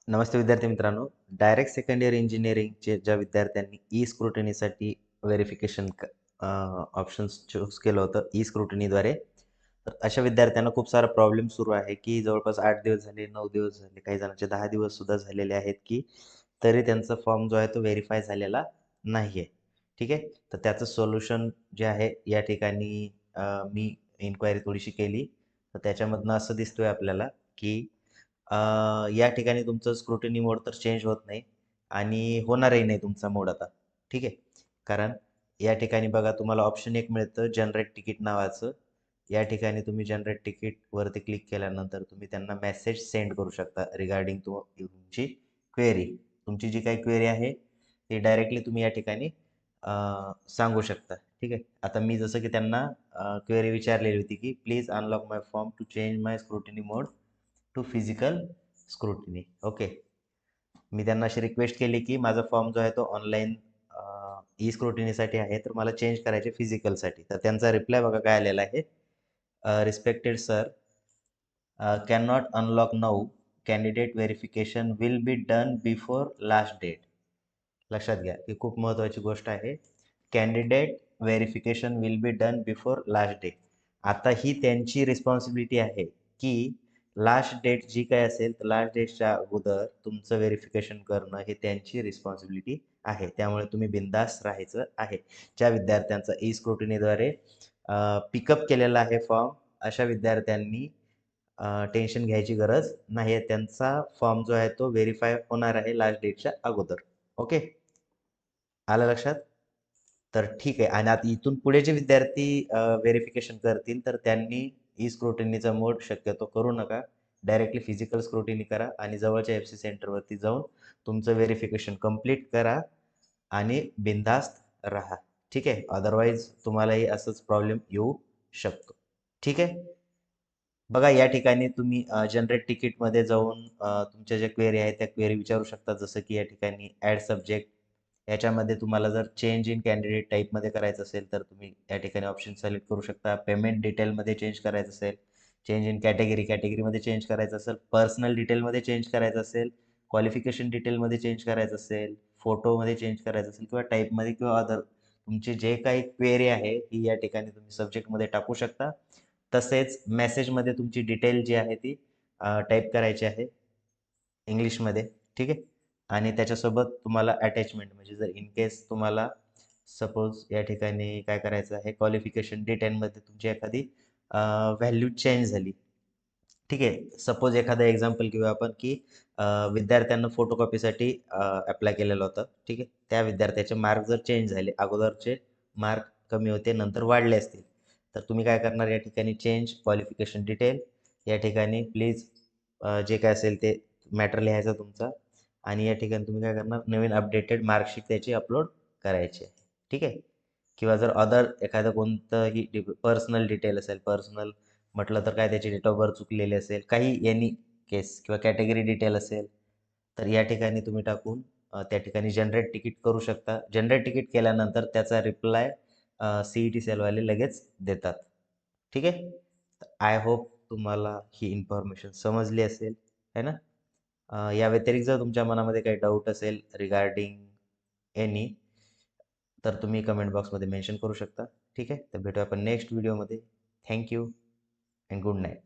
नमस्ते विद्यार्थी मित्रांनो. Direct second year इंजिनिअरिंगचे ज्या विद्यार्थ्यांनी ई स्क्रुटनीसाठी व्हेरिफिकेशन ऑप्शन्स चूज केलं होतं ई स्क्रुटनीद्वारे, तर अशा विद्यार्थ्यांना खूप सारा प्रॉब्लेम सुरू आहे की जवळपास 8 दिवस झाले, 9 दिवस झाले, काही जणांचे 10 दिवस सुद्धा झालेले आहेत की तरी त्यांचा फॉर्म जो आहे तो व्हेरीफाय झालेला नाही आहे. ठीक आहे. तर त्याचं सोल्युशन जे आहे या ठिकाणी मी इन्क्वायरी थोडीशी केली. तर त्याच्यामधनं असं दिसतोय आपल्याला की अ, या ठिकाणी तुमचं स्क्रुटिनी मोड तर चेंज होत नाही आणि होणारही नाही तुमचा मोड आता. ठीक आहे. कारण या ठिकाणी बघा तुम्हाला ऑप्शन एक मिळतं जनरेट तिकीट नावाचं. या ठिकाणी तुम्ही जनरेट तिकीटवरती क्लिक केल्यानंतर तुम्ही त्यांना मेसेज सेंड करू शकता रिगार्डिंग तुमची क्वेरी. तुमची जी काही क्वेरी आहे ती डायरेक्टली तुम्ही या ठिकाणी सांगू शकता. ठीक आहे. आता मी जसं की त्यांना क्वेरी विचारलेली होती की please unlock my form to change my scrutiny mode to physical scrutiny. Okay. मी त्यांना अशी रिक्वेस्ट केली की माझा फॉर्म जो आहे तो ऑनलाईन ई स्क्रुटिनीसाठी आहे तर मला चेंज करायचे फिजिकलसाठी. तर त्यांचा रिप्लाय बघा काय आलेला आहे. Respected sir, can not unlock now. Candidate verification will be done before last date. लक्षात घ्या ही खूप महत्त्वाची गोष्ट आहे. Candidate verification will be done before last date. आता ही त्यांची रिस्पॉन्सिबिलिटी आहे की लास्ट डेट जी काही असेल तर लास्ट डेटच्या अगोदर तुमचं व्हेरिफिकेशन करणं हे त्यांची रिस्पॉन्सिबिलिटी आहे. त्यामुळे तुम्ही बिंदास राहायचं आहे. ज्या विद्यार्थ्यांचा ई स्क्रुटिनीद्वारे पिकअप केलेला आहे फॉर्म, अशा विद्यार्थ्यांनी टेन्शन घ्यायची गरज नाही आहे. त्यांचा फॉर्म जो आहे तो व्हेरीफाय होणार आहे लास्ट डेटच्या अगोदर. ओके. आलं लक्षात? तर ठीक आहे. आणि आता इथून पुढे जे विद्यार्थी व्हेरिफिकेशन करतील तर त्यांनी ई स्क्रुटिनीचा मोड शक्यतो करू नका. डायरेक्टली फिजिकल स्क्रुटिनी करा आणि जवळच्या एफ सी सेंटरवरती जाऊन तुमचं व्हेरिफिकेशन कंप्लीट करा आणि बिनधास्त राहा. ठीक आहे. अदरवाईज तुम्हालाही असंच प्रॉब्लेम येऊ शकतो. ठीक आहे. बघा या ठिकाणी तुम्ही जनरेट तिकीटमध्ये जाऊन तुमच्या ज्या क्वेरी आहेत त्या क्वेरी विचारू शकता. जसं की या ठिकाणी ॲड सब्जेक्ट याच्यामध्ये तुम्हाला जर चेंज इन कॅन्डिडेट टाईपमध्ये करायचं असेल तर तुम्ही या ठिकाणी ऑप्शन सिलेक्ट करू शकता. पेमेंट डिटेलमध्ये चेंज करायचं असेल, चेंज इन कॅटेगरीमध्ये चेंज करायचं असेल, पर्सनल डिटेलमध्ये चेंज करायचं असेल, क्वालिफिकेशन डिटेलमध्ये चेंज करायचं असेल, फोटोमध्ये चेंज करायचं असेल किंवा टाईपमध्ये किंवा अदर तुमची जे काही क्वेरी आहे ही या ठिकाणी तुम्ही सब्जेक्टमध्ये टाकू शकता. तसेच मेसेजमध्ये तुमची डिटेल जी आहे ती टाईप करायची आहे इंग्लिशमध्ये. ठीक आहे. आणि त्याच्यासोबत तुम्हाला अटॅचमेंट म्हणजे जर इन केस तुम्हाला सपोज या ठिकाणी काय करायचं आहे क्वालिफिकेशन डिटेलमध्ये तुमची एखादी व्हॅल्यू चेंज झाली. ठीक आहे. सपोज एखादा एक्झाम्पल घेऊया आपण की विद्यार्थ्यांना फोटोकॉपीसाठी अप्लाय केलेलं होतं. ठीक आहे. त्या विद्यार्थ्याचे मार्क जर चेंज झाले, अगोदरचे मार्क कमी होते, नंतर वाढले असतील. तर तुम्ही काय करणार या ठिकाणी चेंज क्वालिफिकेशन डिटेल या ठिकाणी प्लीज जे काय असेल ते मॅटर लिहायचा तुमचा आणि या ठिकाणी तुम्ही काय करणार नवीन अपडेटेड मार्कशीट त्याची अपलोड करायची आहे. ठीक आहे. किंवा जर अदर एखादं कोणतंही पर्सनल डिटेल असेल, पर्सनल म्हटलं तर काय त्याची डेट ऑफ बर्थ चुकलेली असेल, काही एनी केस किंवा कॅटेगरी डिटेल असेल, तर या ठिकाणी तुम्ही टाकून त्या ठिकाणी जनरेट तिकीट करू शकता. जनरेट तिकीट केल्यानंतर त्याचा रिप्लाय सी-ई-टी सेलवाले लगेच देतात. ठीक आहे. आय होप तुम्हाला ही इन्फॉर्मेशन समजली असेल, है ना? या व्यतिरिक्त जर तुमच्या मनामध्ये काही डाऊट असेल रिगार्डिंग एनी तर तुम्ही कमेंट बॉक्समध्ये मेन्शन करू शकता. ठीक आहे. तर भेटूया आपण नेक्स्ट व्हिडिओमध्ये. Thank you and good night.